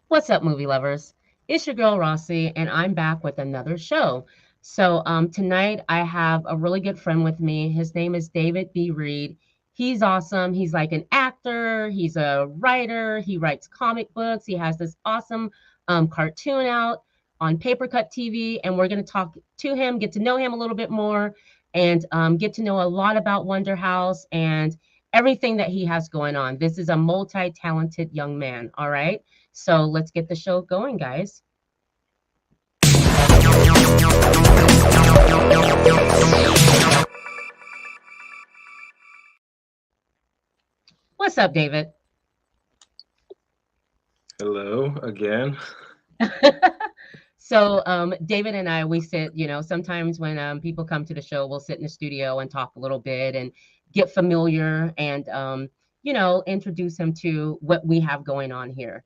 What's up, movie lovers? It's your girl Rossie, and I'm back with another show. Tonight I have a really good friend with me. His name is David B. Reed. He's awesome. He's like an actor, he's a writer, he writes comic books, he has this awesome cartoon out on Papercut TV, and we're going to talk to him, get to know him a little bit more, and get to know a lot about Wonder House and everything that he has going on. This is a multi talented young man, all right? So let's get the show going, guys. What's up, David? Hello again. David and I, we sit, sometimes when people come to the show, we'll sit in the studio and talk a little bit and get familiar and, introduce him to what we have going on here.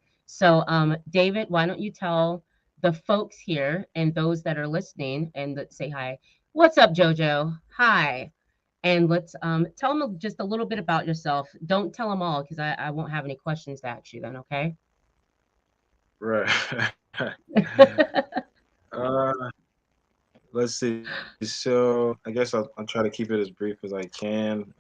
David, why don't you tell the folks here and those that are listening and let's say hi. What's up, JoJo? Hi. And let's tell them just a little bit about yourself. Don't tell them all because I won't have any questions to ask you then, okay? Right. uh, let's see. So I guess I'll try to keep it as brief as I can.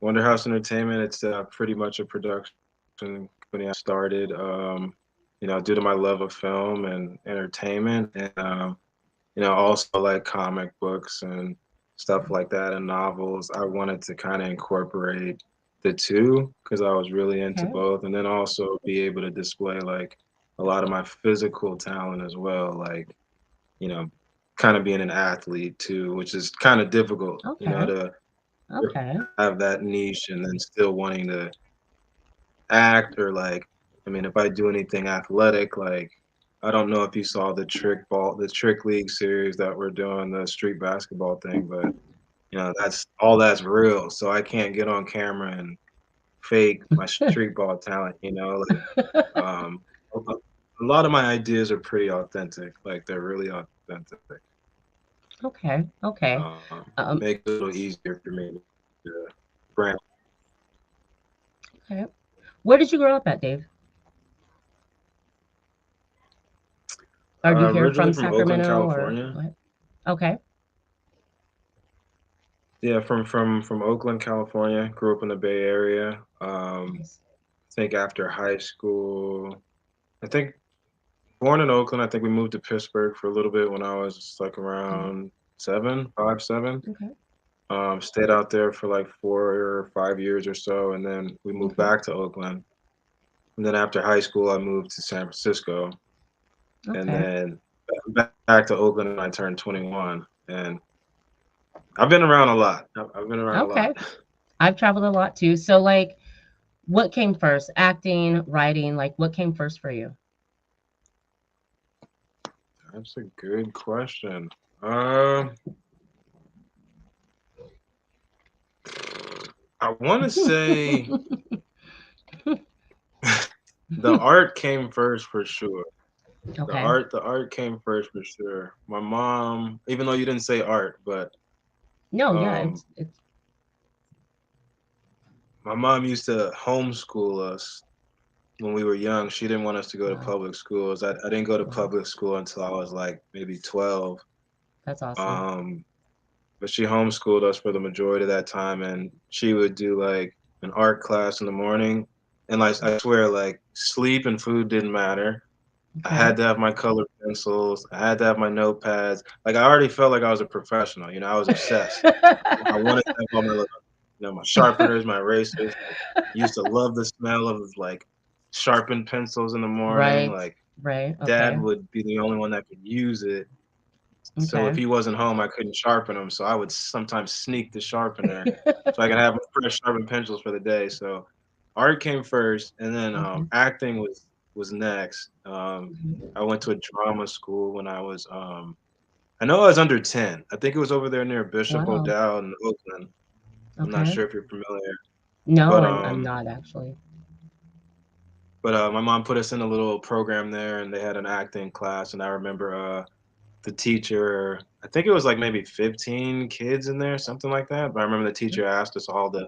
Wonder House Entertainment. It's pretty much a production company I started. Due to my love of film and entertainment, and also like comic books and stuff like that and novels. I wanted to kind of incorporate the two because I was really into Okay. both, and then also be able to display like a lot of my physical talent as well, like you know, kind of being an athlete too, which is kind of difficult, Okay. to Okay. have that niche and then still wanting to act or like, I mean, if I do anything athletic, like I don't know if you saw the trick league series that we're doing, the street basketball thing, but that's real. So I can't get on camera and fake my street ball talent. A lot of my ideas are pretty authentic. Like they're really authentic. Okay. Okay. Makes Um, it a little easier for me to brand. okay. Where did you grow up at, Dave? Are you here Originally from from Oakland, Sacramento or California. what? Okay. Yeah, from Oakland, California. Grew up in the Bay Area. Nice. I think after high school, I think born in Oakland. I think we moved to Pittsburgh for a little bit when I was like Okay. around 7, 5, 7. Okay. Stayed out there for like 4 or 5 years or so, and then we moved Okay. back to Oakland. And then after high school, I moved to San Francisco, and Okay. then back to Oakland when I turned 21. And I've been around a lot. I've been around a lot. Okay. I've traveled a lot too. So, like, what came first? Acting, writing? Like, what came first for you? That's a good question. Um, I want to say the art came first for sure. Okay. The art came first for sure. My mom, even though you didn't say art, but No, yeah, um, it's my mom used to homeschool us when we were young. She didn't want us to go to wow. public schools. I didn't go to Wow. public school until I was like maybe 12. That's awesome. Um, but she homeschooled us for the majority of that time, and she would do like an art class in the morning. And like I swear, like sleep and food didn't matter. I Okay. had to have my colored pencils. I had to have my notepads. Like I already felt like I was a professional. I was obsessed. I wanted to have all my little, my sharpeners, my erasers. Like, used to love the smell of like sharpened pencils in the morning. Right. Like Right. dad Okay. would be the only one that could use it. So if Okay. he wasn't home, I couldn't sharpen them. So I would sometimes sneak the sharpener so I could have fresh sharpened pencils for the day. So art came first, and then Okay. acting was next. Mhm. I went to a drama school when I know I was under 10. I think it was over there near Bishop Wow. O'Dowd in Oakland. I'm not Okay. sure if you're familiar, No, but I'm not actually. my mom put us in a little program there, and they had an acting class, and I remember the teacher, I think it was like maybe 15 kids in there, something like that. But I remember the teacher asked us all to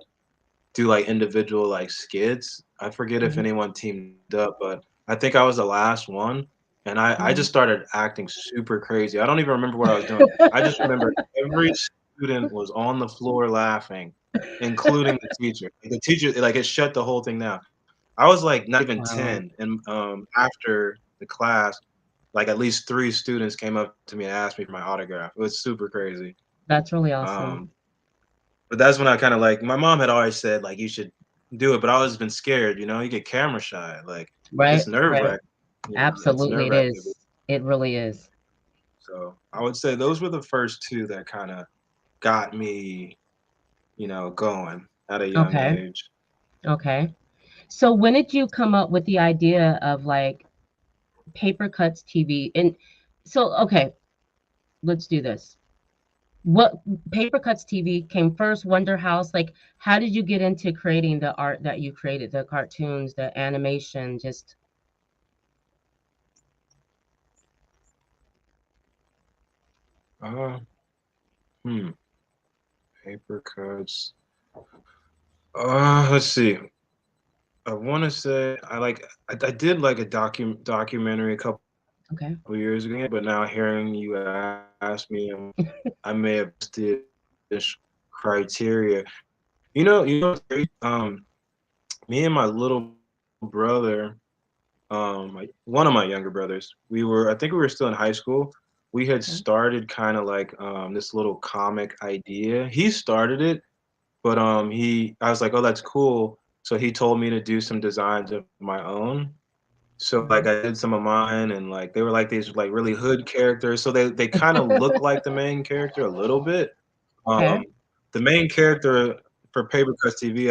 do like individual like skits, I forget if Mhm. anyone teamed up, but I think I was the last one, and I just Mhm. started acting super crazy. I don't even remember what I was doing. I just remember every student was on the floor laughing, including the teacher. The teacher, like, it shut the whole thing down. I was, like, not even Wow, 10, and, after the class, like, at least 3 students came up to me and asked me for my autograph. It was super crazy. that's really awesome. Um, but that's when I kinda, like, my mom had always said, like, "You should do it," but I always been scared, you know? You get camera shy, like, it's Right, right. nerve-wracking, it's Absolutely, it nerve-wracking. is. It really is. So, I would say those were the first 2 that kinda got me, going at a young Okay, age. okay. So when did you come up with the idea of like paper cuts TV? And so, okay, let's do this. What paper cuts TV came first? Wonder House. Like, how did you get into creating the art that you created, the cartoons, the animation? Just Uh, hmm, paper cuts. Let's see. I wanna say I did, like, a documentary a couple years ago, okay. but now hearing you ask me, I may have listed this criteria. What's crazy? Me and my little brother, one of my younger brothers, I think we were still in high school. We had Okay. started kind of like this little comic idea. He started it, but I was like, oh, that's cool. So he told me to do some designs of my own. So like I Mhm. did some of mine, and like they were like these like really hood characters. So they kind of look like the main character a little bit. Okay. Um, the main character for Paper Cuts TV,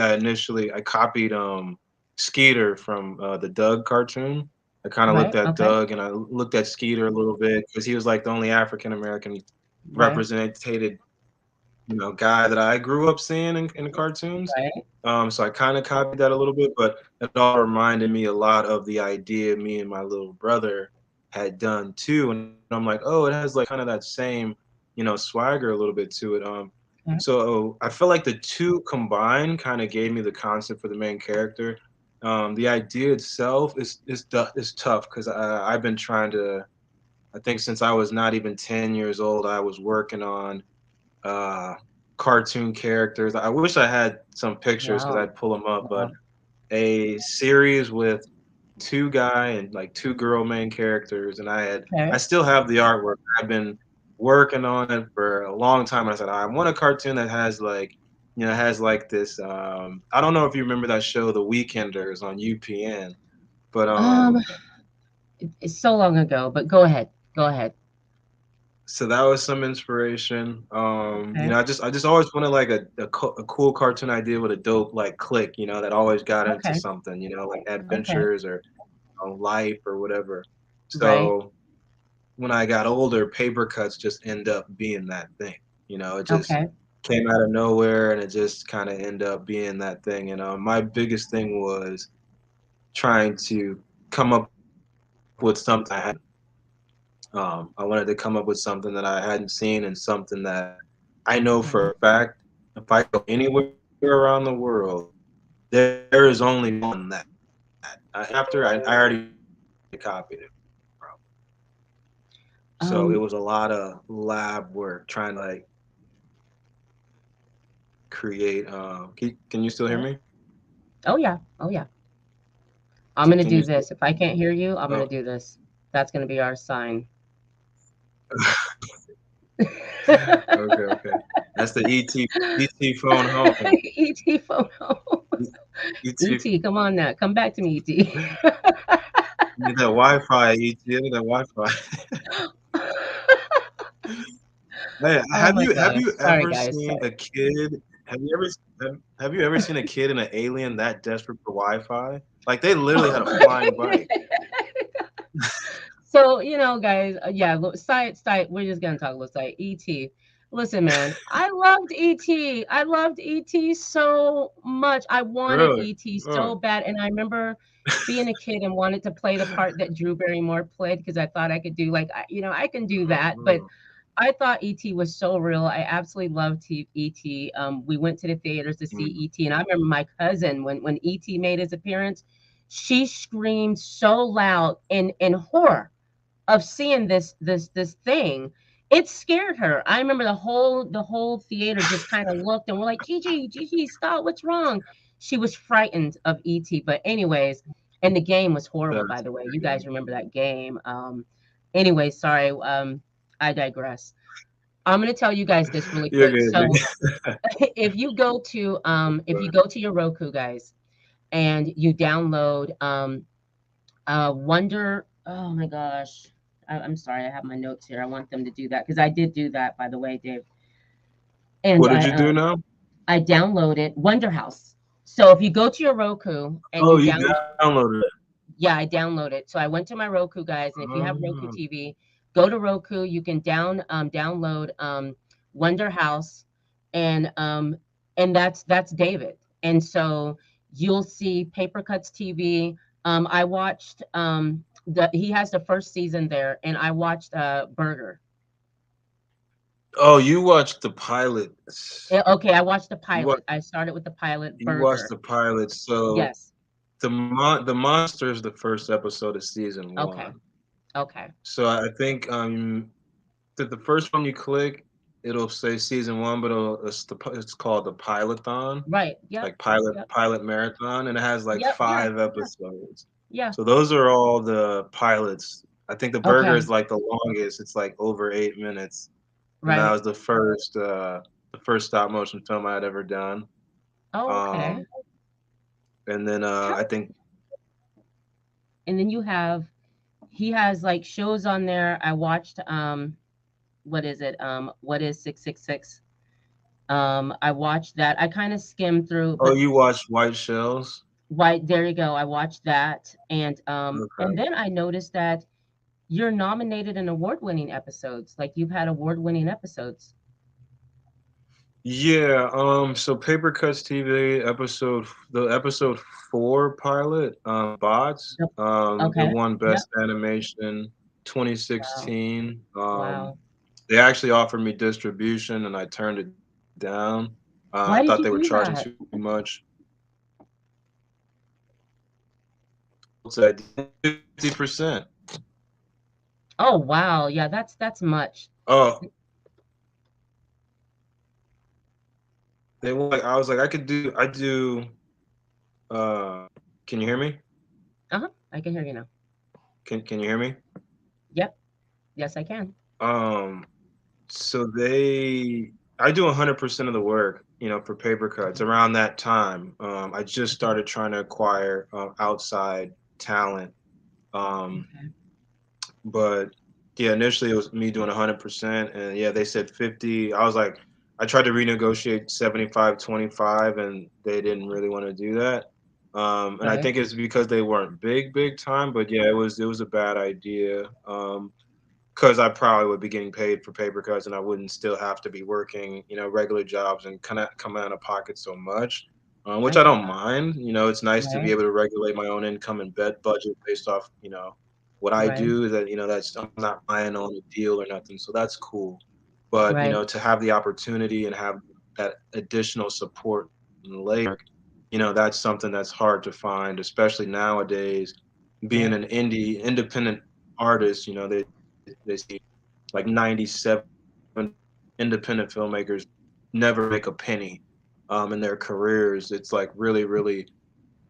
I copied Skeeter from the Doug cartoon. I kind of looked Right. at Okay. Doug and I looked at Skeeter a little bit because he was like the only African American Right. represented, guy that I grew up seeing in the cartoons. Right. So I kind of copied that a little bit, but it all reminded me a lot of the idea me and my little brother had done too. And I'm like, oh, it has like kind of that same, swagger a little bit to it. Okay. So I feel like the two combined kind of gave me the concept for the main character. The idea itself is tough because I've been trying to. I think since I was not even 10 years old, I was working on uh, cartoon characters. I wish I had some pictures because Wow. I'd pull them up, but Wow. a series with 2 guy and, like, 2 girl main characters, and I Okay. still have the artwork. I've been working on it for a long time. I said, "I want a cartoon that has, like, has, like, this," I don't know if you remember that show, The Weekenders on UPN, but, Um, it's so long ago, but go ahead. Go ahead. so that was some inspiration. Okay. I just always wanted like a cool cartoon idea with a dope like click, that always got into Okay. something, like Okay. adventures or life or whatever. Right. So when I got older, paper cuts just end up being that thing. It just Okay. came out of nowhere and it just kind of ended up being that thing. And my biggest thing was trying to come up with something I hadn't seen. I wanted to come up with something that I hadn't seen and something that I know for Right. a fact if I go anywhere around the world, there is only one that. After I already copied it, probably. So it was a Um, lot of lab work trying to like create. Can you still hear okay. me? Oh yeah. Oh yeah. I'm Can gonna you do still? this. If I can't hear you, I'm Oh, gonna do this. That's gonna be our sign. okay, okay. That's the ET phone home. ET photo. ET. ET, come on now. Come back to me, ET. Need that Wi-Fi, ET. I need that Wi-Fi. Man, Oh my have gosh. you Sorry ever guys. seen Sorry. a kid? Have you ever seen a kid and an alien that desperate for Wi-Fi? Like they literally had a flying bike. So, guys, yeah, side, we're just gonna talk a little side. ET. Listen, man, I loved ET. I loved ET so much. I wanted Really? ET Oh, so bad. And I remember being a kid and wanted to play the part that Drew Barrymore played because I thought I could do like I can do that. But oh. I thought ET was so real. I absolutely loved ET. We went to the theaters to see Mm, ET, and I remember my cousin when ET made his appearance, she screamed so loud in horror of seeing this thing. It scared her. I remember the whole theater just kind of looked and we're like, Gigi, stop, what's wrong? She was frightened of ET. But anyways, and the game was horrible, by that's the way. You crazy. guys remember that game. Anyway, sorry. I digress. I'm gonna tell you guys this really You're quick. good. So if you go to your Roku, guys, and you download Wonder. Oh my gosh. I'm sorry. I have my notes here. I want them to do that because I did do that, by the way, Dave. And What did you do now? I downloaded Wonder House. So if you go to your Roku and Oh, you you down downloaded it. yeah, I downloaded. So I went to my Roku, guys, and if you have Roku Oh. TV, go to Roku. You can download Wonder House, and that's David. And so you'll see Paper Cuts TV. I watched he has the first season there, and I watched Burger. Oh, you watched the pilot. Okay, I watched the You watched pilot. I started with the pilot you watched Burger. the pilot. So Yes. the monster is the first episode of season Okay. one. Okay. So I think the first one you click, it'll say season one, but it's called the pilothon. Right. It's Yep. like pilot Yep. pilot marathon, and it has like Yep. Yeah. five Yeah. episodes. Yeah. So those are all the pilots. I think the burger Okay. is like the longest. It's like over 8 minutes, and that Right. was the first stop motion film I had ever done. Oh, okay. Um, and then How I think and then you have he has like shows on there. I watched what is it? What is 666? I watched that. I kind of skimmed through, oh, but you watched White Shells? right there you go. I watched that, and Okay. then I noticed that you're nominated in award-winning episodes. Like you've had award-winning episodes. Yeah, so Paper Cuts TV the episode 4 pilot, Bots, Yep. it Okay. won Yep. Best Animation Wow. 2016. Wow. They actually offered me distribution and I turned it down. I Why thought did they you were do charging that? too much. So I did 50%. Oh wow. Yeah, that's much. Oh, they were like I was like I do can you hear me? Uh-huh. I can hear you now. Can you hear me? Yep. Yes, I can. Um So I do 100% of the work, for paper cuts. Around that time, I just Okay. started trying to acquire outside talent. Um, Okay. but yeah, initially it was me doing 100%, and yeah, they said 50. I was like, I tried to renegotiate 75-25, and they didn't really want to do that. And I Right. think it's because they weren't big time, but yeah, it was a bad idea. Because I probably would be getting paid for paper cuts and I wouldn't still have to be working, regular jobs and kind of come out of pocket so much, which I I get don't that. mind. It's nice to be Right. able to regulate my own income and bet budget based off, what I Right. do. That that's I'm not relying on a deal or nothing, so that's cool. But Right. to have the opportunity and have that additional support and labor, that's something that's hard to find, especially nowadays. Being Right. an independent artist, they see like 97 independent filmmakers never make a penny in their careers. It's like really, really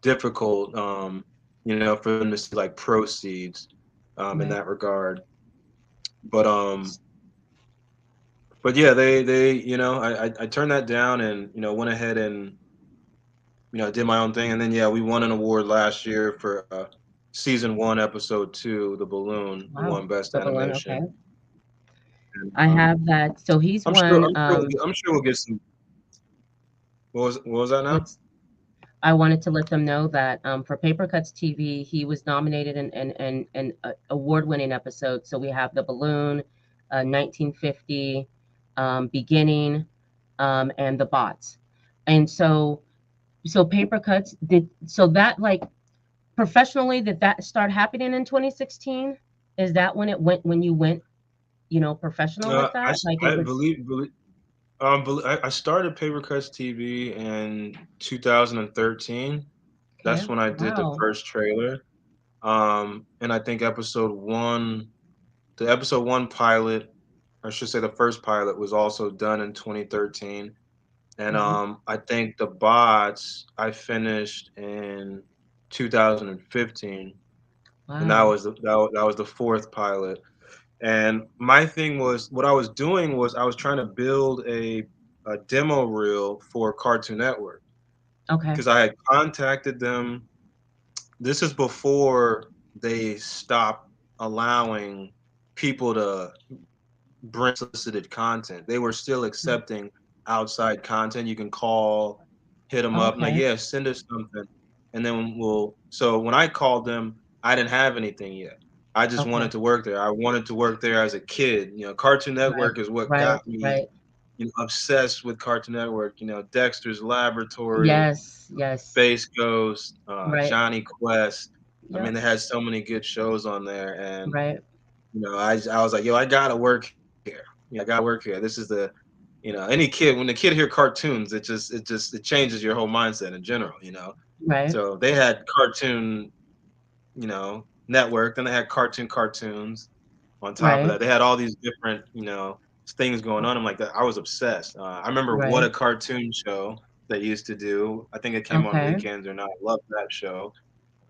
difficult, for them to see like proceeds in Right. that regard. But but yeah, they I turned that down and went ahead and did my own thing. And then yeah, we won an award last year for season one, episode two, The Balloon. We Wow. won best The balloon. Okay. animation. And I have that. So he's won. I'm sure we'll get some. What was that now? What's I wanted to let them know that for Paper Cuts TV, he was nominated in award-winning episodes. So we have the balloon, 1950, beginning, and the bots. And so Paper Cuts did so that like professionally did that start happening in 2016? Is that when it went when you went? professional with I, that? s- Like it I was I started Paper Cuts TV in 2013. okay. That's when I did the Wow. first trailer. And I think the episode one pilot, I should say the first pilot was also done in 2013. And Hmm. I think the bots I finished in 2015, and Wow. that was the fourth pilot. And my thing was, what I was doing was I was trying to build a demo reel for Cartoon Network Okay. because I had contacted them. This is before they stopped allowing people to bring solicited content. They were still Mm. accepting outside content. You can call, hit them up, and like, Okay. yeah, send us something, and then we'll. So when I called them, I didn't have anything yet. I just Okay. wanted to work there. I wanted to work there as a kid. Cartoon Right. Network is what Right. got me, Right. obsessed with Cartoon Network. Dexter's Laboratory, Yes. Yes. Space Ghost, Right. Johnny Quest. I mean, Yep. they had so many good shows on there, and Right. I was like, yo, I gotta work here. I gotta work here. This is any kid when the kid hear cartoons, it changes your whole mindset in general. Right. So they had cartoon, network. Then they had cartoons. On top of Right. that, they had all these different, things going on. I'm like, I was obsessed. I remember What Right. a Cartoon Show they used to do. I think it came on Okay. weekends or not. I love that show.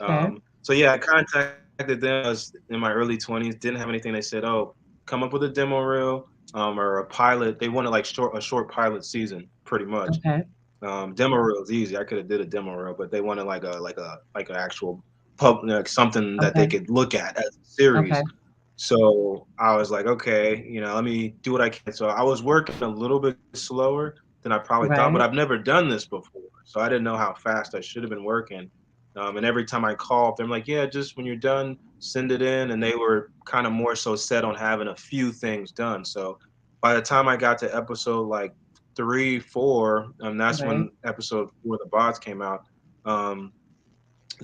Okay. So yeah, I contacted them. I was in my early 20s, didn't have anything. They said, "Oh, come up with a demo reel, or a pilot." They wanted like a short pilot season, pretty much. Okay. Demo reel is easy. I could have did a demo reel, but they wanted like an actual like something that they Okay. could look at as a Okay. series. So I was like, okay, let me do what I can. So I was working a little bit slower than I probably thought, but I've Right. never done this before. So I didn't know how fast I should have been working. And every time I called, they're like, yeah, just when you're done, send it in. And they were kind of more so set on having a few things done. So by the time I got to episode like 3, 4, that's Right. when episode 4, the bots came out. Um,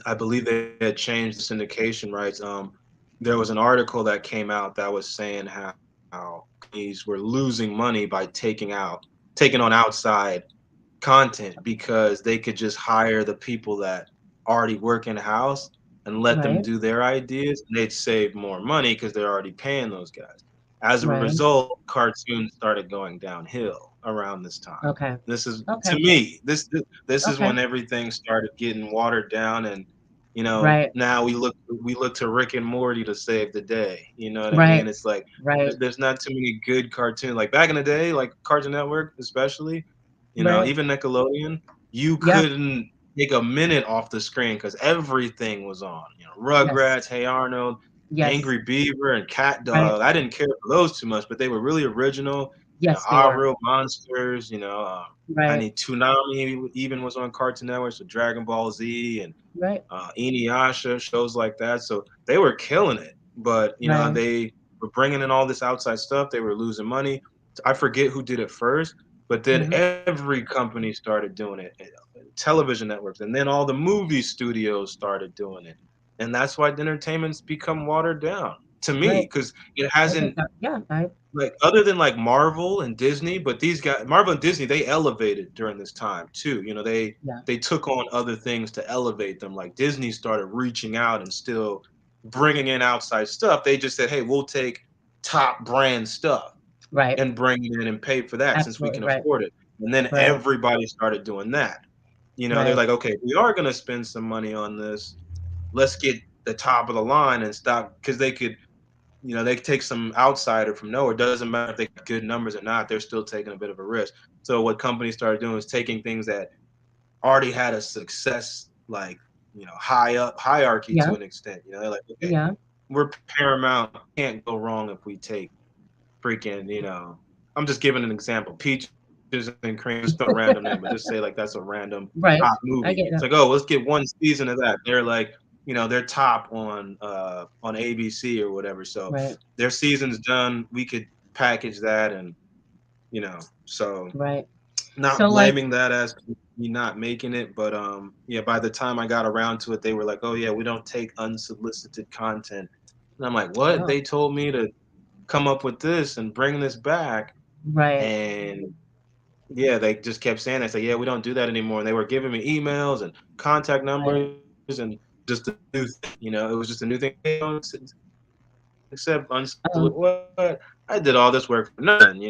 I believe they had changed the syndication rights. There was an article that came out that was saying how companies were losing money by taking on outside content because they could just hire the people that already work in house and let them Right. do their ideas, and they'd save more money because they're already paying those guys. As a Right. result, cartoons started going downhill around this time. Okay. This is Okay. to me, this is Okay. when everything started getting watered down, and Right. now we look to Rick and Morty to save the day. You know what I mean? Right. It's like Right. there's not too many good cartoons. Like back in the day, like Cartoon Network, especially, Right. even Nickelodeon, you Yeah. couldn't take a minute off the screen because everything was on. Yes. Rugrats, Hey Arnold, Yes. Angry Beaver, and Cat Right. Dog. I didn't care for those too much, but they were really original. Yes, they Our were. Real Monsters. I Right. need Toonami even was on Cartoon Network, so Dragon Ball Z and Right. Inuyasha, shows like that. So they were killing it, but Right. they were bringing in all this outside stuff. They were losing money. I forget who did it first, but then Hmm. every company started doing it, television networks, and then all the movie studios started doing it, and that's why the entertainment's become watered down to me Right. because it I get hasn't, that. Yeah. like, other than like Marvel and Disney, but these guys, Marvel and Disney, they elevated during this time too. Yeah. They took on other things to elevate them. Like Disney started reaching out and still bringing in outside stuff. They just said, "Hey, we'll take top brand stuff Right. and bring it in and pay for that since we Absolutely. can Right. afford it." And then Right. everybody started doing that. They're Right. like, "Okay, we are going to spend some money on this. Let's get the top of the line and stop," because they could take some outsider from nowhere. It doesn't matter if they got good numbers or not. They're still taking a bit of a risk. So what companies started doing is taking things that already had a success, like, high up hierarchy Yeah. to an extent. They're like, okay, Yeah. we're Paramount. Can't go wrong if we take freaking, I'm just giving an example. Peaches and Cream, just throw a random name, but just say like that's a random top Right. movie. I It's get like, that. oh, let's get one season of that. They're like, they're top on ABC or whatever. So Right. their season's done. We could package that, and so Right. not So like, blaming that as me not making it, but yeah, by the time I got around to it, they were like, "Oh yeah, we don't take unsolicited content." And I'm like, "What?" oh, They told me to come up with this and bring this back. Right. And yeah, they just kept saying that. Say, yeah, we don't do that anymore. And they were giving me emails and contact Right. numbers and just a new thing. It was just a new thing. Hey, don't accept unsolicited. Oh, What? I did all this work for nothing.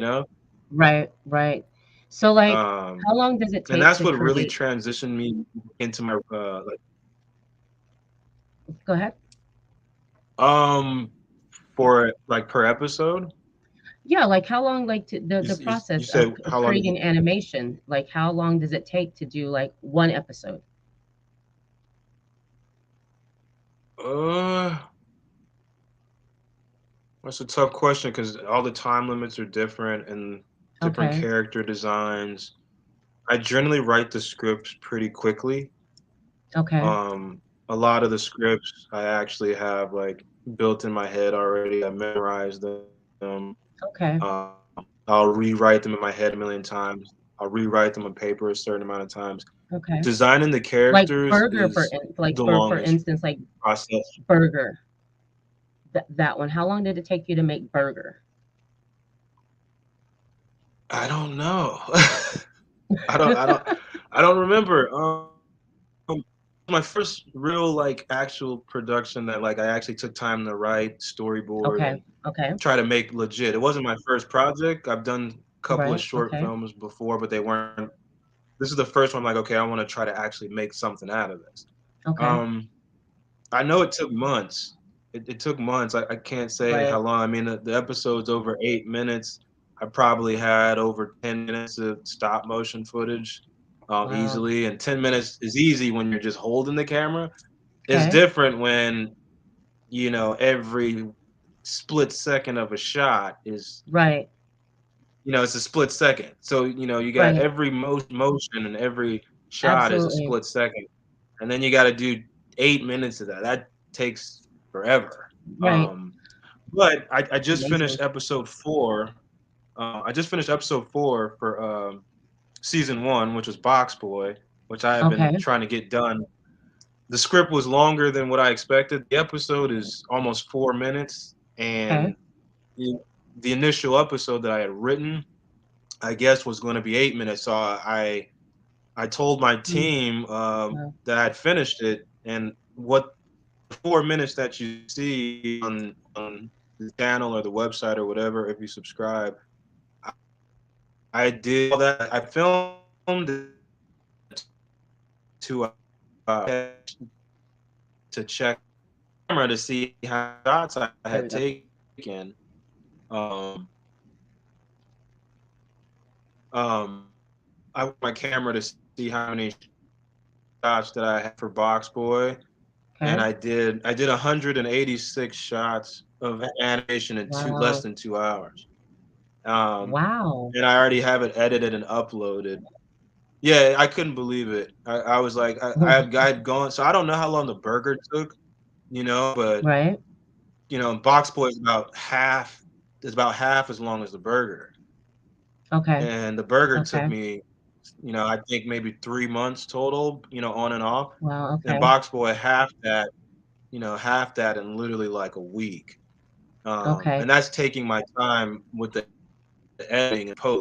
right, right. So, like, Um, how long does it and take that's to what really create? transitioned me into my like Go ahead. um for like per episode. Yeah, like how long, like the You process said of how long? creating animation, like how long does it take to do like one episode? Uh, that's a tough question because all the time limits are different and different Okay. character designs. I generally write the scripts pretty quickly. Okay. A lot of the scripts I actually have like built in my head already. I memorized them. Okay. I'll rewrite them in my head a million times. I'll rewrite them on paper a certain amount of times. Okay. Designing the Like characters Burger is like the for longest instance, like process. Burger, that one. How long did it take you to make Burger? I don't know. I don't remember. My first real like actual production that like I actually took time to write, storyboard, Okay. and Okay. try to make legit. It wasn't my first project. I've done a couple of Right. short Okay. films before, but they weren't. This is the first one. I'm like, okay, I want to try to actually make something out of this. Okay. Um, I know it took months. It took months. I can't say how Right. long. I mean, the episode's over 8 minutes. I probably had over 10 minutes of stop motion footage Wow. easily. And 10 minutes is easy when you're just holding the camera. It's Okay. different when, every split second of a shot is, Right. it's a split second. So, you got Right. every motion and every shot is a Absolutely. split second. And then you got to do 8 minutes of that. That takes forever. Right. But I just Amazing. finished episode four. I just finished episode four for season one, which was Box Boy, which I have been Okay. trying to get done. The script was longer than what I expected. The episode is almost 4 minutes, Okay. and the, the initial episode that I had written, I guess, was going to be 8 minutes. So I told my Mm, team wow. that I had finished it, and what 4 minutes that you see on the channel or the website or whatever, if you subscribe, I did all that. I filmed it 2 hours to check the camera to see how shots I There had we go. taken. Um, I want my camera to see how many shots that I had for Box Boy, and Okay. I did 186 shots of animation in two less Wow. than 2 hours. Um, Wow. and I already have it edited and uploaded. Yeah, I couldn't believe it. I was like, I had gone. So I don't know how long the burger took, but Right. Box Boy is about half. Is about half as long as the burger, Okay. and the burger took Okay. me, I think maybe 3 months total, on and off. Wow. And Okay. Box Boy half that in literally like a week. Okay. And that's taking my time with the editing and post.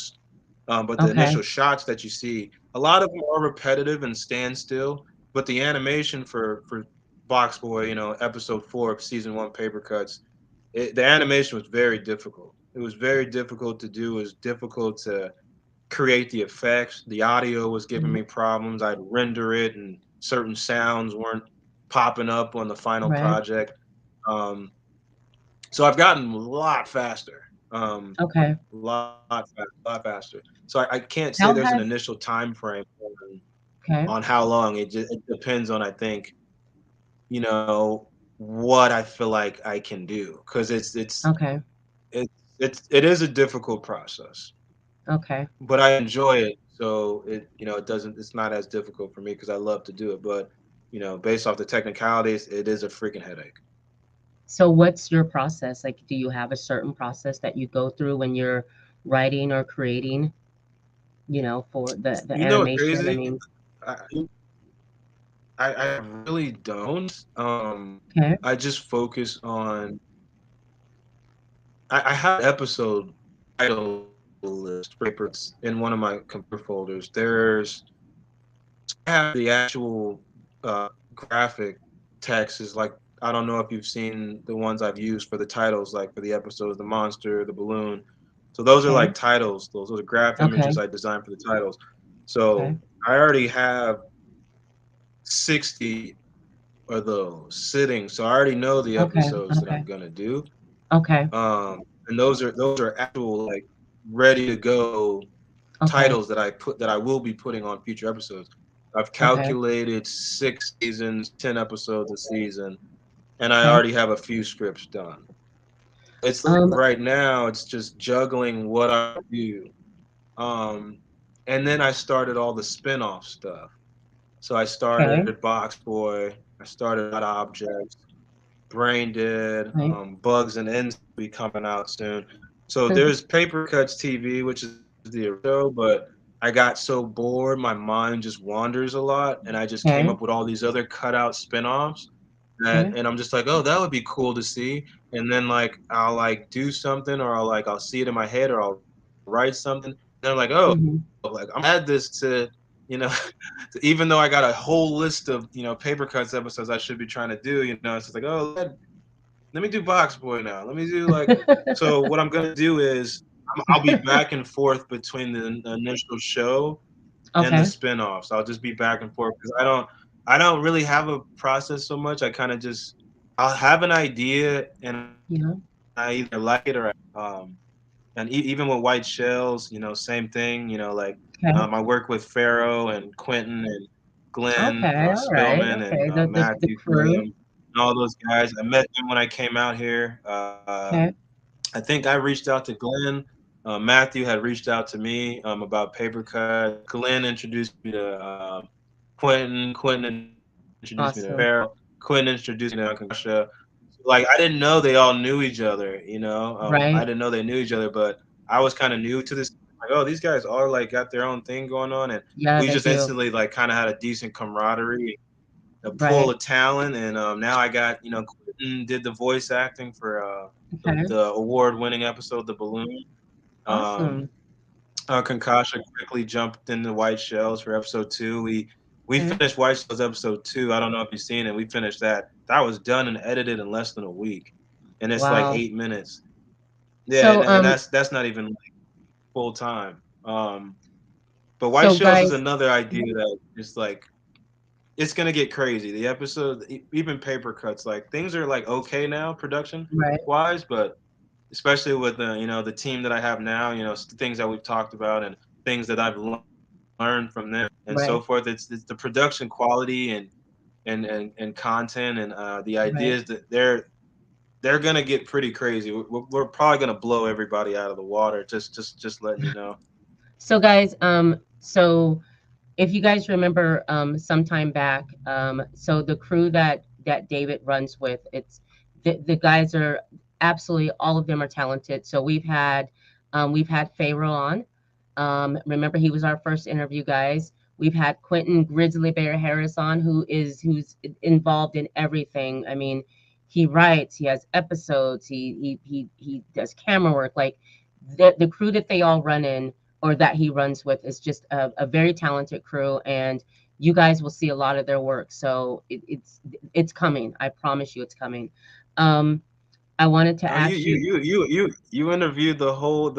But the initial Okay. shots that you see, a lot of them are repetitive and stand still. But the animation for Box Boy, episode four of season one, Paper Cuts, the animation was very difficult. It was very difficult to do. It was difficult to create the effects. The audio was giving Mhm. me problems. I'd render it, and certain sounds weren't popping up on the final Right. project. Um, so I've gotten a lot faster. Okay. Lot faster. So I can't say How there's an has initial time frame Okay. on how long. It depends on, I think, what I feel like I can do, because Okay. it is a difficult process, Okay. but I enjoy it. So it's not as difficult for me because I love to do it. But based off the technicalities, it is a freaking headache. So what's your process? Like, do you have a certain process that you go through when you're writing or creating, for the You know what's animation? I crazy? mean, I I really don't. okay. I just focus on I have an episode title list for paper cuts in one of my computer folders. I have the actual graphic text is like, I don't know if you've seen the ones I've used for the titles, like for the episodes, the monster, the balloon. So those are Okay. like titles. Those are graph images Okay. I designed for the titles. So Okay. I already have 60 of those sitting. So I already know the Okay. episodes that I'm Okay. gonna do. Okay. And those are actual like ready to go Okay. titles that I will be putting on future episodes. I've Okay. calculated 6 seasons, 10 episodes a season, and I Okay. already have a few scripts done. It's like Um, right now, it's just juggling what I do. Um, and then I started all the spin-off stuff. So I started okay. Box Boy, I started Odd Objects, Brain Dead, Right. Bugs and Ends will be coming out soon. So there's Paper Cuts TV, which is the show, but I got so bored, my mind just wanders a lot, and I just came Okay. up with all these other cutout spin-offs. Okay. And I'm just like, oh, that would be cool to see. And then like I'll like do something, or I'll see it in my head, or I'll write something. And I'm like, oh, like I'm Mm-hmm. gonna add this to, you know, even though I got a whole list of paper cuts episodes I should be trying to do. It's just like, oh, let me do Box Boy now. Let me do like, so what I'm gonna do is I'll be back and forth between the initial show and the Okay. spin-offs. I'll just be back and forth because I don't really have a process so much. I kind of just I'll have an idea and I either Yeah. like it or I don't. And even with White Shells, same thing. Like Okay. I work with Pharaoh and Quentin and Glenn Okay. All right. Spillman and Okay. The Matthew crew. Graham and all those guys. I met them when I came out here. Okay. I think I reached out to Glenn. Matthew had reached out to me about paper cuts. Glenn introduced me to Quentin. Quentin introduced me to Pharaoh. Awesome. Quentin introduced me to Concussia. Like I didn't know they all knew each other. I Right. didn't know they knew each other, but I was kind of new to this. Like, oh, these guys all like got their own thing going on, and Yeah, we they just do. instantly like kind of had a decent camaraderie, a pool Right. of talent, and now I got Quentin did the voice acting for Okay. the award-winning episode, The Balloon. Um, Awesome. Concasha quickly jumped into White Shells for episode two. We Okay. finished White Shells episode two. I don't know if you've seen it. We finished that. That was done and edited in less than a week, and it's like Wow. 8 minutes. Yeah, So and that's not even like full time. But White so Shells is guys, another idea that is like it's gonna get crazy. The episode, even paper cuts, like things are like okay now, production right. wise, but especially with the team that I have now, things that we've talked about and things that I've learned from them and so forth. Right. It's the production quality and content and the ideas Right. that they're gonna get pretty crazy. We're probably gonna blow everybody out of the water. Just letting you know. So guys, so if you guys remember sometime back, so the crew that David runs with, it's the guys are absolutely all of them are talented. So we've had Pharaoh on. Remember he was our first interview, guys. We've had Quentin Grizzly Bear Harris on, who's involved in everything. I mean, he writes, he has episodes, he does camera work. Like the crew that they all run in or that he runs with is just a very talented crew, and you guys will see a lot of their work. So it's coming. I promise you, it's coming. Um, I wanted to Oh, you ask you you. you you you you interviewed the whole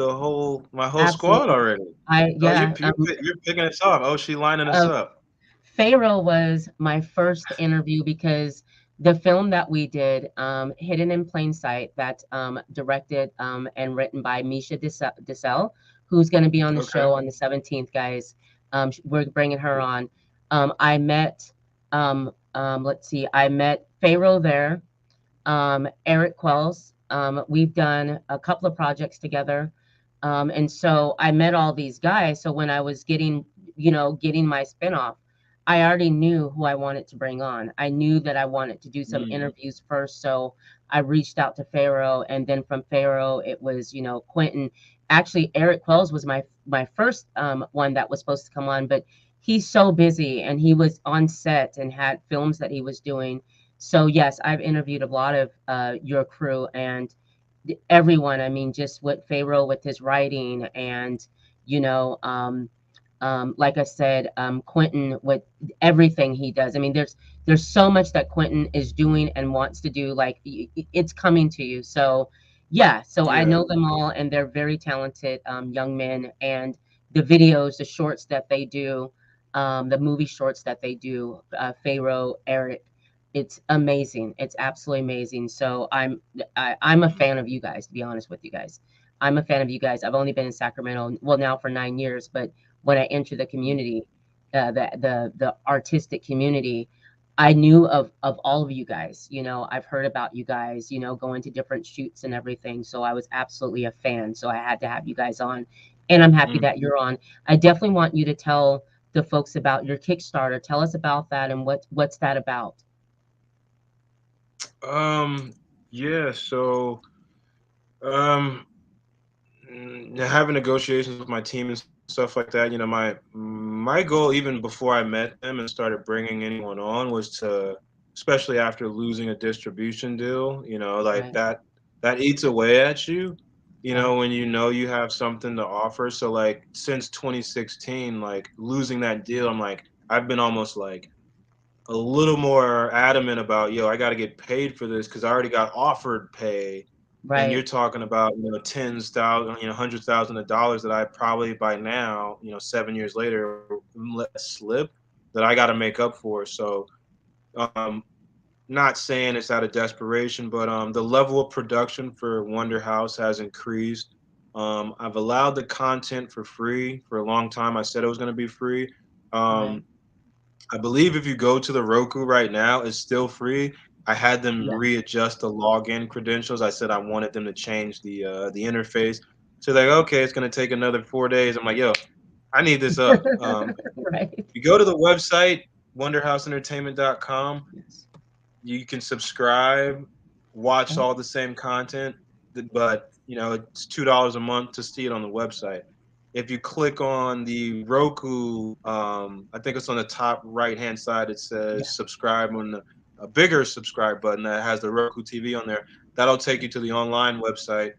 my whole squad Absolutely. already. I Oh, you yeah. you're picking us off. Oh, she lining us Uh, up. Pharaoh was my first interview because the film that we did, Hidden in Plain Sight, that directed and written by Misha Dissel, who's going to be on the Okay. show on the 17th, guys. We're bringing her on. I met, let's see, I met Pharaoh there, Eric Quells. We've done a couple of projects together. And so I met all these guys. So when I was getting my spinoff, I already knew who I wanted to bring on. I knew that I wanted to do some Mm. interviews first. So I reached out to Pharaoh, and then from Pharaoh, it was, Quentin. Actually, Eric Quells was my first one that was supposed to come on, but he's so busy and he was on set and had films that he was doing. So yes, I've interviewed a lot of your crew, and everyone. I mean, just what Pharaoh with his writing, and you know, like I said, Quentin with everything he does. I mean, there's so much that Quentin is doing and wants to do. Like it's coming to you. So yeah, so I Yeah. know them all, and they're very talented young men. And the videos, the shorts that they do, the movie shorts that they do, Pharaoh, Eric. It's amazing. It's absolutely amazing. So I'm a fan of you guys. To be honest with you guys, I'm a fan of you guys. I've only been in Sacramento, well, now for 9 years, but when I entered the community, the artistic community, I knew of all of you guys. You know, I've heard about you guys. You know, going to different shoots and everything. So I was absolutely a fan. So I had to have you guys on, and I'm happy Mm. that you're on. I definitely want you to tell the folks about your Kickstarter. Tell us about that and what's that about. Um. Yeah. Um. Having negotiations with my team and stuff like that. My goal even before I met them and started bringing anyone on was to, especially after losing a distribution deal, like Right. that eats away at you. Yeah. When you know you have something to offer. So like since 2016, like losing that deal, I'm like I've been almost like a little more adamant about, yo, I got to get paid for this because I already got offered pay. And you're Right. talking about, tens thousand, hundreds thousands of dollars that I probably by now, 7 years later, let slip that I got to make up for. So, um, not saying it's out of desperation, but the level of production for Wonder House has increased. I've allowed the content for free for a long time. I said it was going to be free. Right. Um, I believe if you go to the Roku right now, it's still free. I had them Yeah. readjust the login credentials. I said I wanted them to change the interface. So they're like, okay, it's gonna take another 4 days. I'm like, yo, I need this up. Right. You go to the website, wonderhouseentertainment.com. Yes. You can subscribe, watch Okay. all the same content, but it's $2 a month to see it on the website. If you click on the Roku, I think it's on the top right hand side. It says Yeah. subscribe on a bigger subscribe button that has the Roku TV on there. That'll take you to the online website.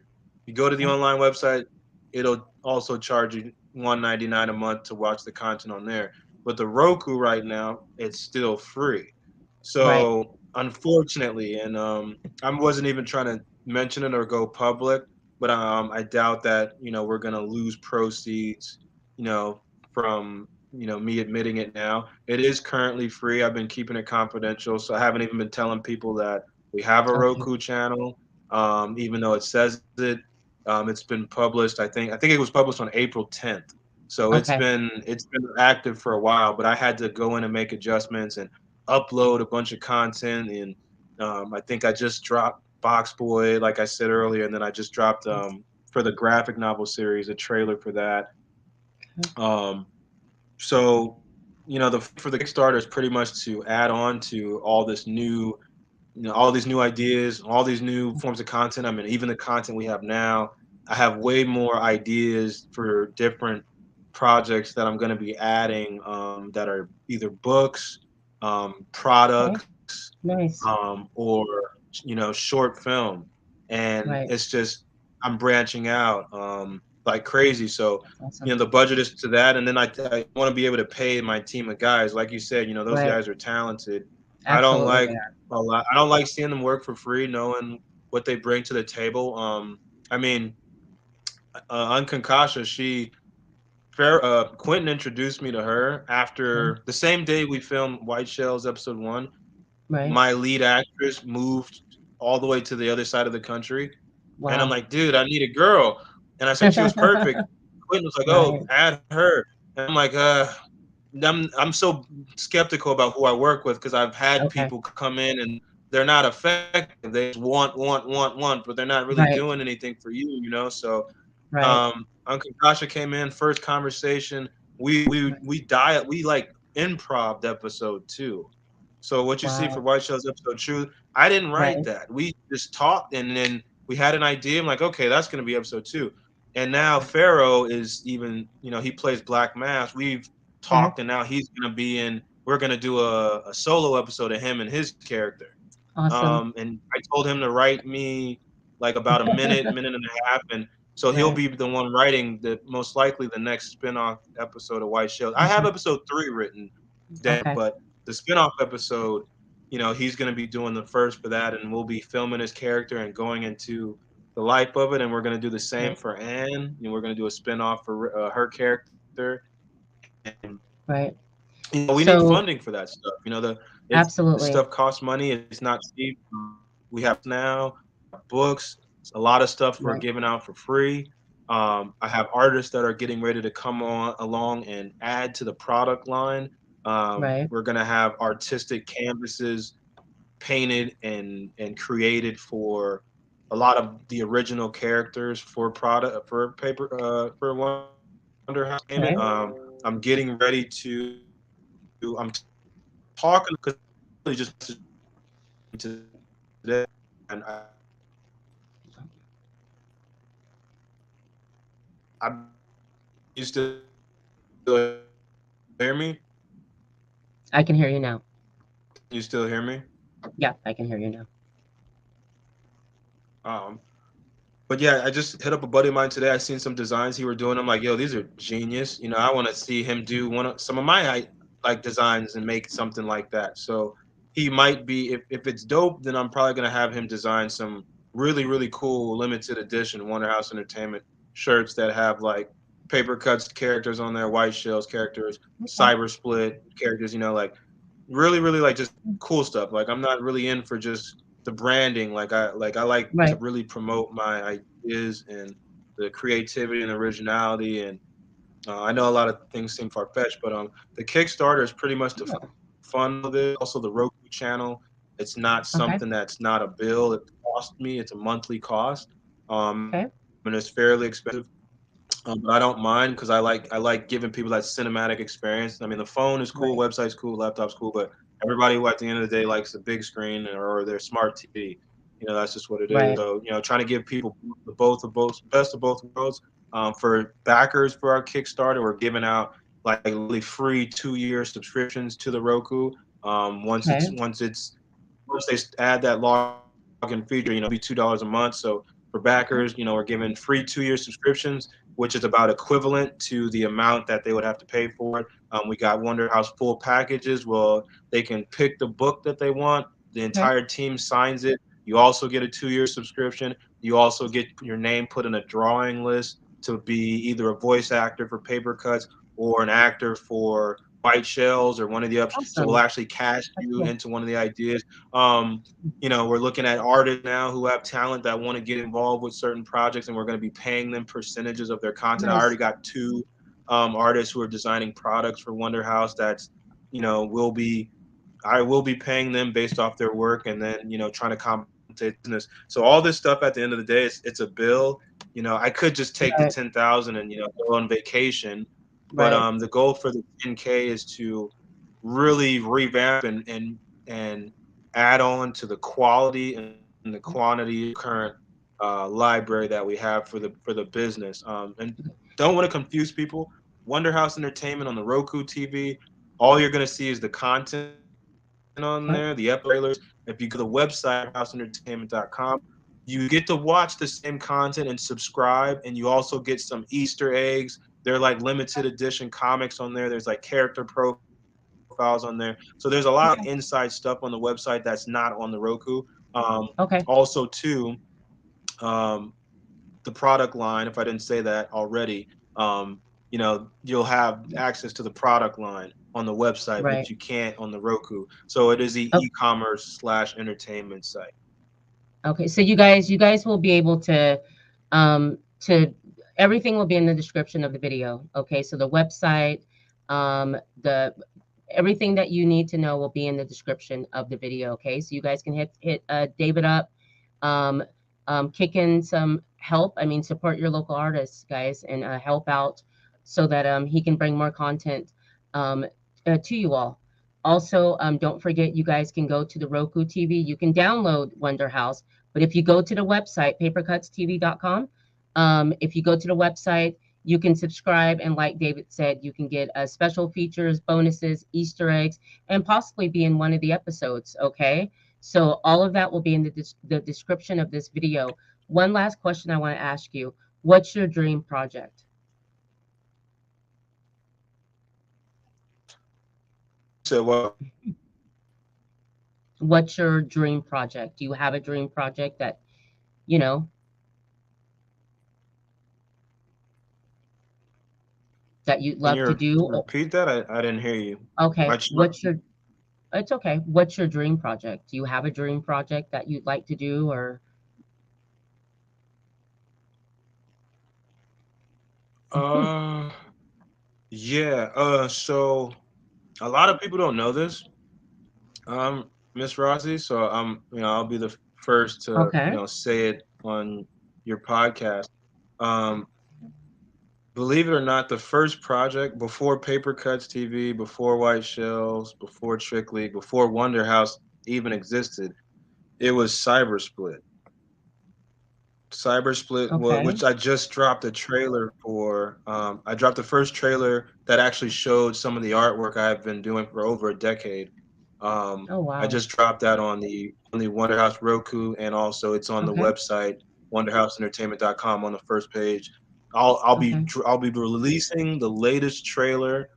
You go to the Okay. online website, it'll also charge you 199 a month to watch the content on there. But the Roku right now, it's still free. Right. So unfortunately, and I wasn't even trying to mention it or go public, but I doubt that we're gonna lose proceeds, you know, from me admitting it now. It is currently free. I've been keeping it confidential, so I haven't even been telling people that we have a Okay. Roku channel, even though it says it. It's been published. I think it was published on April 10th. So Okay. it's been active for a while, but I had to go in and make adjustments and upload a bunch of content. And I think I just dropped Box Boy, like I said earlier, and then I just dropped Yes. for the graphic novel series a trailer for that. Okay. Um, so the for the Kickstarter is pretty much to add on to all this new all these new ideas, all these new forms of content. I mean, even the content we have now, I have way more ideas for different projects that I'm going to be adding that are either books, Okay. products, Nice. or short film. And Right. it's just I'm branching out like crazy. So That's awesome. the budget is to that, and then I want to be able to pay my team of guys. Like you said, those Right. guys are talented. I don't Absolutely, like they are. a lot. I don't like seeing them work for free, knowing what they bring to the table. I mean, on Concasha, Quentin introduced me to her Okay. after the same day we filmed White Shells episode one. Right. My lead actress moved all the way to the other side of the country, and I'm Wow. like, dude, I need a girl. And I said she was perfect. Quentin was like, oh, Right. add her. And I'm like, I'm so skeptical about who I work with because I've had Okay. people come in and they're not effective. They just want, but they're not really Right. doing anything for you. So Right. Uncle Kasha came in, first conversation. Right. We like improv episode two. So what you see for Wow. White Shells episode two, I didn't write Right. that. We just talked and then we had an idea. I'm like, okay, that's gonna be episode two. And now Pharaoh is even, he plays Black Mass. We've Okay. talked and now he's gonna be in, we're gonna do a solo episode of him and his character. Awesome. And I told him to write me like about a minute, minute and a half, and so he'll Right. be the one writing the most likely the next spinoff episode of White Shells. I have Okay. episode 3 written, Okay. but the spinoff episode, he's going to be doing the first for that, and we'll be filming his character and going into the life of it, and we're going to do the same Right. for Anne. We're going to do a spinoff for her character, and Right. we need funding for So that stuff. This stuff absolutely. costs money. It's not cheap. We have now books, a lot of stuff we're Right. giving out for free. I have artists that are getting ready to come on along and add to the product line. Right. We're gonna have artistic canvases painted and created for a lot of the original characters for product for paper for Wonder House Entertainment. Okay. I'm getting ready to. I'm talking because really just today, and you still hear me? I can hear you now. Can you still hear me? Yeah, I can hear you now. Um, But yeah, I just hit up a buddy of mine today. I seen some designs he were doing. I'm like, yo, these are genius. I want to see him do some of my like designs and make something like that. So he might be if it's dope, then I'm probably gonna have him design some really really cool limited edition Wonder House Entertainment shirts that have like paper cuts characters on there, white shells characters, Okay. cyber split characters. Like really really like just cool stuff. Like I'm not really in for just the branding. Like I like to Right. really promote my ideas and the creativity and originality. And I know a lot of things seem far fetched, but the Kickstarter is pretty much to Oh, fund all this. Also, the Roku channel. It's not okay. something that's not a bill. It cost me. It's a monthly cost, and it's Okay. fairly expensive. But I don't mind because I like giving people that cinematic experience. I mean, the phone is cool, Right. website's cool, laptop's cool, but everybody who at the end of the day likes a big screen or their smart TV. That's just what it is. Right. So trying to give people the both of both best of both worlds. For backers for our Kickstarter, we're giving out like really free 2-year subscriptions to the Roku. Once it's Okay. once they add that login feature, it'll be $2 a month. So for backers, Okay. we're giving free 2-year subscriptions, which is about equivalent to the amount that they would have to pay for it. We got Wonder House full packages. Well, they can pick the book that they want. The Okay. entire team signs it. You also get a 2-year subscription. You also get your name put in a drawing list to be either a voice actor for Paper Cuts or an actor for White Shells or one of the ups. So we'll Awesome. actually cast That's you cool. into one of the ideas. We're looking at artists now who have talent that want to get involved with certain projects, and we're going to be paying them percentages of their content. I already Nice. got two artists who are designing products for Wonder House. Will be I will be paying them based off their work, and then trying to compensate business. So all this stuff at the end of the day, it's a bill. I could just take the Right. 10,000 and go on vacation, but Right. the goal for the 10K is to really revamp and add on to the quality and the quantity of current library that we have for the business. And don't want to confuse people. Wonder House Entertainment on the Roku TV. All you're going to see is the content on there, the episode trailers. If you go to the website, wonderhouseentertainment.com, you get to watch the same content and subscribe, and you also get some Easter eggs. They're like limited edition comics on there. There's like character profiles on there. So there's a lot of inside stuff on the website that's not on the Roku. Okay. Also, too, um, the product line, if I didn't say that already, you'll have access to the product line on the website, Right. which you can't on the Roku. So it is the Oh, e-commerce slash entertainment site. okay. So you guys will be able to everything will be in the description of the video. Okay. So the website, the everything that you need to know will be in the description of the video. Okay, so you guys can hit David up, um, kick in some help. I mean, support your local artists, guys, and help out so that he can bring more content um, to you all. Also, don't forget, you guys can go to the Roku TV. You can download Wonder House, but if you go to the website, papercutstv.com, if you go to the website, you can subscribe, and like David said, you can get special features, bonuses, Easter eggs, and possibly be in one of the episodes. Okay, so all of that will be in the description of this video. One last question I want to ask you. What's your dream project? You said what? What's your dream project? Do you have a dream project that, you know, that you'd Can love to you do? repeat that? I didn't hear you. Okay. My tr- What's your It's okay. What's your dream project? Do you have a dream project that you'd like to do or uh yeah. So a lot of people don't know this, Miss Rossi. So I'll be the first to Okay. say it on your podcast. Um, Believe it or not, the first project before Paper Cuts TV, before White Shells, before Trick League, before Wonder House even existed, it was Cyber Split. Cyber Split, Okay. which I just dropped a trailer for. I dropped the first trailer that actually showed some of the artwork I've been doing for over a decade. Oh I wow. just dropped that on the Wonder House Roku, and also it's on the Okay. website wonderhouseentertainment.com on the first page. Okay. I'll be releasing the latest trailer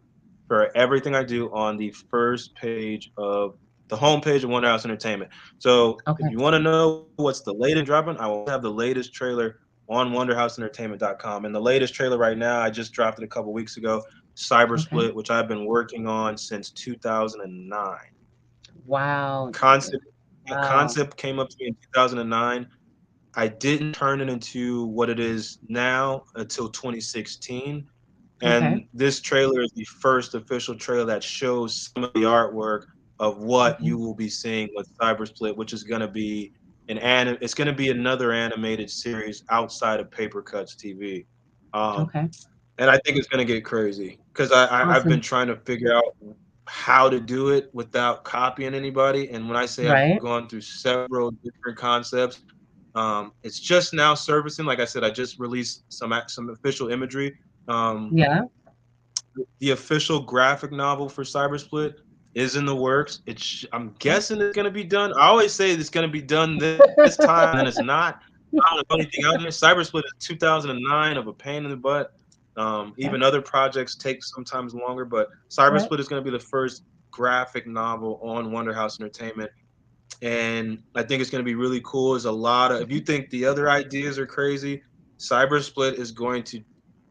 for everything I do on the first page of the homepage of Wonder House Entertainment. So if Okay. you want to know what's the latest dropping, I will have the latest trailer on wonderhouseentertainment.com. And the latest trailer right now, I just dropped it a couple weeks ago, Cyber Okay. Split, which I've been working on since 2009. Wow, David. Concept the Wow. concept came up to me in 2009. I didn't turn it into what it is now until 2016. Okay. And this trailer is the first official trailer that shows some of the artwork of what Okay. you will be seeing with Cybersplit, which is going to be it's going to be another animated series outside of Paper Cuts TV. Um, Okay. and I think it's going to get crazy because I've been Awesome. trying to figure out how to do it without copying anybody. And when I say I've Right? gone through several different concepts, it's just now surfacing. Like I said, I just released some official imagery. Um, Yeah. the official graphic novel for Cybersplit is in the works. I'm Okay. guessing it's gonna be done. I always say it's gonna be done this time, and then it's not. I don't know anything out there. Cybersplit is 2009 of a pain in the butt. Okay. Even other projects take sometimes longer, but Right. Cybersplit is gonna be the first graphic novel on Wonder House Entertainment, and I think it's going to be really cool. Is a lot of if you think the other ideas are crazy, Cyber Split is going to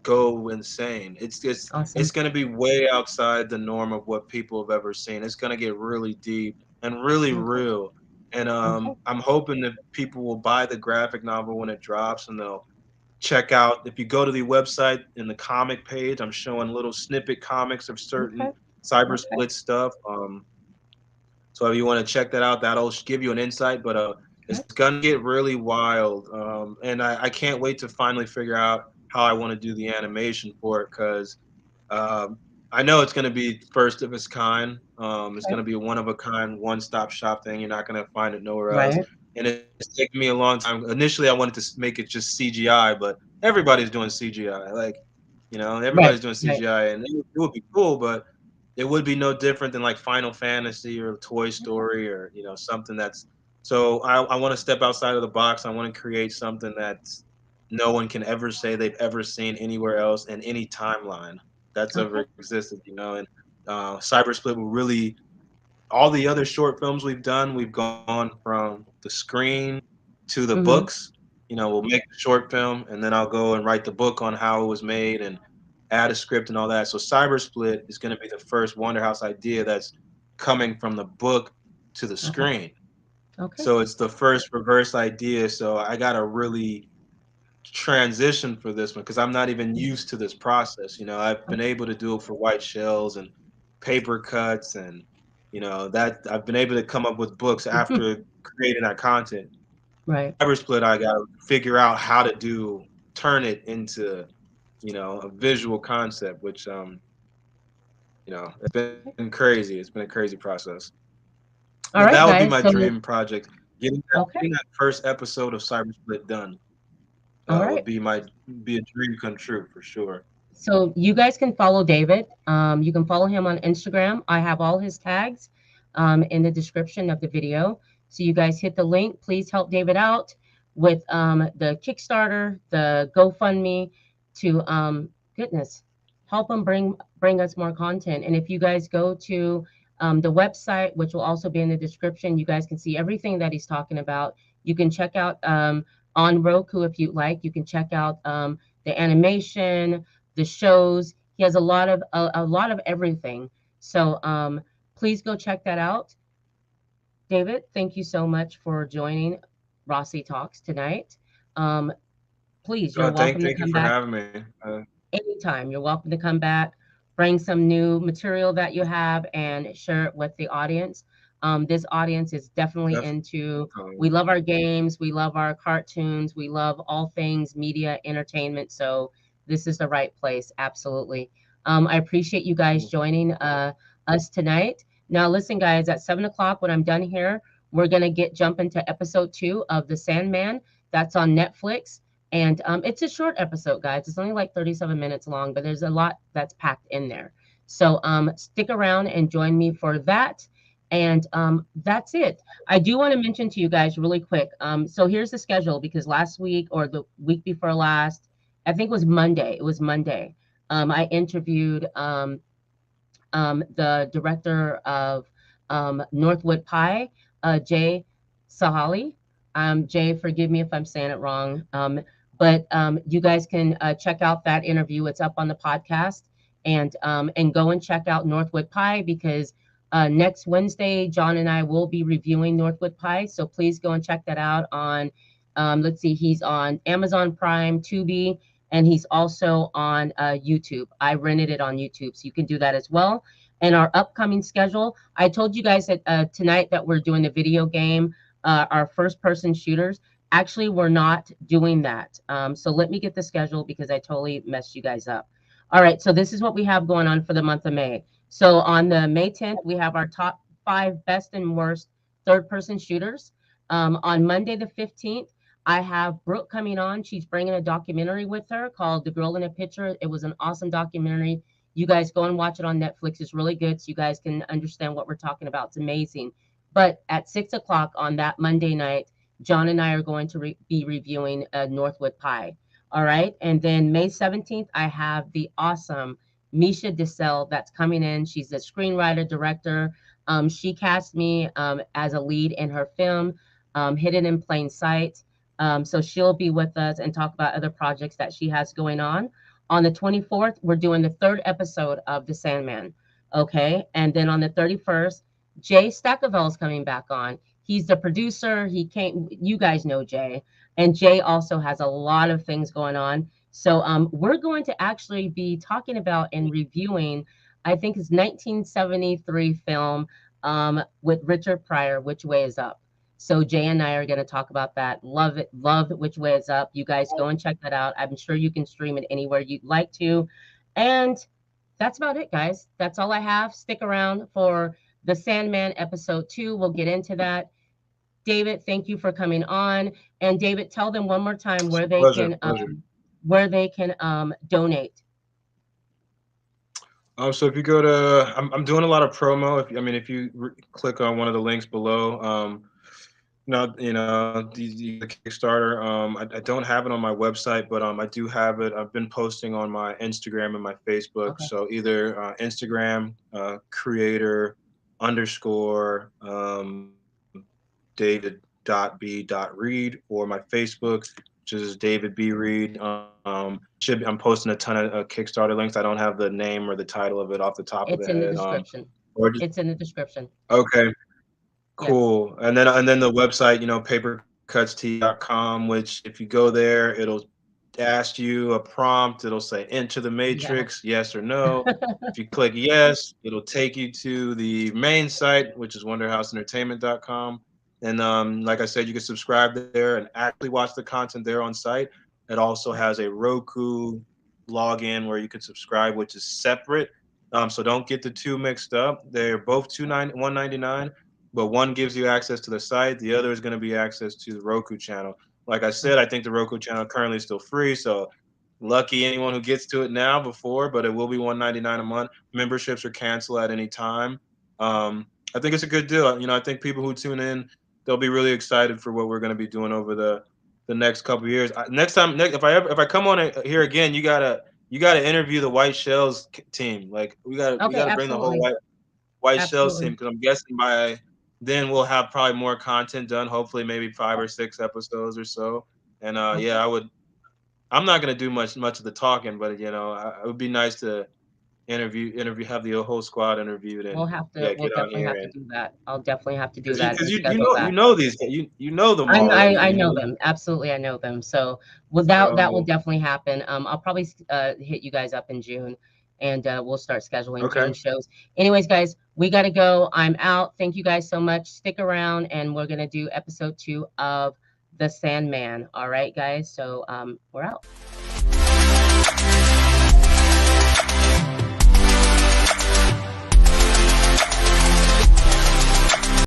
go insane. It's Awesome. going to be way outside the norm of what people have ever seen. It's going to get really deep and really Okay. real. And Okay. I'm hoping that people will buy the graphic novel when it drops, and they'll check out. If you go to the website in the comic page, I'm showing little snippet comics of certain Okay. Cyber Okay. Split stuff. So if you want to check that out, that'll give you an insight. But it's Okay. gonna get really wild, and I can't wait to finally figure out how I want to do the animation for it because um, I know it's gonna be first of its kind. It's Okay. gonna be a one of a kind, one stop shop thing. You're not gonna find it nowhere else. Right. And it's taken me a long time. Initially, I wanted to make it just CGI, but everybody's doing CGI. Like, Right. everybody's doing Right. CGI, and it would be cool, but it would be no different than like Final Fantasy or Toy Story or something that's so I want to step outside of the box. I want to create something that no one can ever say they've ever seen anywhere else in any timeline that's ever Okay. existed, and Cybersplit will really all the other short films we've done, we've gone from the screen to the Mhm. books. We'll make the short film and then I'll go and write the book on how it was made and add a script and all that. So Cybersplit is going to be the first Wonder House idea that's coming from the book to the Okay. screen. Okay. So it's the first reverse idea. So I got to really transition for this one because I'm not even used to this process. I've been Okay. able to do it for White Shells and Paper Cuts, and that I've been able to come up with books after creating that content. Right. Cybersplit, I got to figure out how to turn it into a visual concept, which it's been crazy. It's been a crazy process. But All that right, would be my guys. So, dream project. okay. Getting that first episode of Cybersplit done All would right. be a dream come true for sure. So you guys can follow David. You can follow him on Instagram. I have all his tags in the description of the video. So you guys hit the link. Please help David out. with the Kickstarter, the GoFundMe to goodness, help him bring us more content. And if you guys go to the website, which will also be in the description, you guys can see everything that he's talking about. You can check out on Roku if you like. You can check out the animation, the shows. He has a lot of everything. So please go check that out. David, thank you so much for joining Rossie Talks tonight. Um, please, you're welcome to Thank you come for back having me. anytime. You're welcome to come back, bring some new material that you have, and share it with the audience. This audience is definitely into, we Definitely. love our games, we love our cartoons, we love all things media, entertainment. So this is the right place. Absolutely. I appreciate you guys joining us tonight. Now, listen, guys, at 7 o'clock, when I'm done here, we're going to jump into episode 2 of The Sandman. That's on Netflix. And it's a short episode, guys. It's only like 37 minutes long, but there's a lot that's packed in there. So stick around and join me for that. And that's it. I do want to mention to you guys really quick. So here's the schedule because last week or the week before last, I think it was Monday. It was Monday. I interviewed the director of Northwood Pie, Jay Sahali. Jay, forgive me if I'm saying it wrong. But you guys can check out that interview. It's up on the podcast, and go and check out Northwood Pie because next Wednesday, John and I will be reviewing Northwood Pie. So please go and check that out on. Let's see, he's on Amazon Prime, Tubi, and he's also on YouTube. I rented it on YouTube, so you can do that as well. And our upcoming schedule, I told you guys that tonight that we're doing a video game, our first person shooters. Actually, we're not doing that. So let me get the schedule because I totally messed you guys up. All right, so this is what we have going on for the month of May. So on the May 10th, we have our top 5 best and worst third person shooters. On Monday the 15th, I have Brooke coming on. She's bringing a documentary with her called The Girl in a Picture. It was an awesome documentary. You guys go and watch it on Netflix. It's really good so you guys can understand what we're talking about. It's amazing. But at 6 o'clock on that Monday night, John and I are going to be reviewing Northwood Pie. All right. And then May 17th, I have the awesome Misha DeSalle that's coming in. She's a screenwriter, director. She cast me as a lead in her film, Hidden in Plain Sight. So she'll be with us and talk about other projects that she has going on. On the 24th, we're doing the 3rd episode of The Sandman. Okay. And then on the 31st, Jay Staccavel's coming back on. He's the producer. He came, you guys know Jay. And Jay also has a lot of things going on. So we're going to actually be talking about and reviewing, I think it's 1973 film with Richard Pryor, Which Way Is Up. So Jay and I are going to talk about that. Love it. Love Which Way Is Up. You guys go and check that out. I'm sure you can stream it anywhere you'd like to. And that's about it, guys. That's all I have. Stick around for the Sandman episode 2. We'll get into that. David, thank you for coming on. And David, tell them one more time It's a pleasure. Pleasure. where they can donate. So if you go to, I'm doing a lot of promo. If you click on one of the links below, the Kickstarter. I don't have it on my website, but I do have it. I've been posting on my Instagram and my Facebook. Okay. So either Instagram creator underscore David.B.Reed or my Facebook, which is David B. Reed. I'm posting a ton of Kickstarter links. I don't have the name or the title of it off the top of the It's in the head. description. Or just It's in the description. okay. Yes. Cool. And then the website, papercutstee.com, which if you go there, it'll ask you a prompt. It'll say enter the Yeah. matrix, yes or no. If you click yes, it'll take you to the main site, which is wonderhouseentertainment.com. And like I said, you can subscribe there and actually watch the content there on site. It also Right. has a Roku login where you can subscribe, which is separate. So don't get the two mixed up. They're both 199, but one gives you access to the site. The other is going to be access to the Roku channel. Like I said, I think the Roku channel currently is still free, so lucky anyone who gets to it now before, but it will be 199 a month. Memberships are canceled at any time. I think it's a good deal. I think people who tune in, they'll be really excited for what we're going to be doing over the the next couple years. If I come on here again, you gotta interview the White Shells team. Like we Okay, gotta bring the whole absolutely. White Shells team Absolutely. because I'm guessing by then we'll have probably more content done. Hopefully, maybe 5 or 6 episodes or so. And yeah, Okay. I'm not gonna do much of the talking, but it would be nice to have the whole squad interviewed and yeah, We'll get on definitely here have to and do that. I'll definitely have to do because you that because and you schedule you that. know these guys, you know them already. I know them. Absolutely, I know them. So that will So definitely happen. I'll probably hit you guys up in June, and we'll start scheduling okay. June shows. Anyways, guys, we got to go. I'm out. Thank you guys so much. Stick around, and we're gonna do episode 2 of The Sandman. All right, guys. So we're out.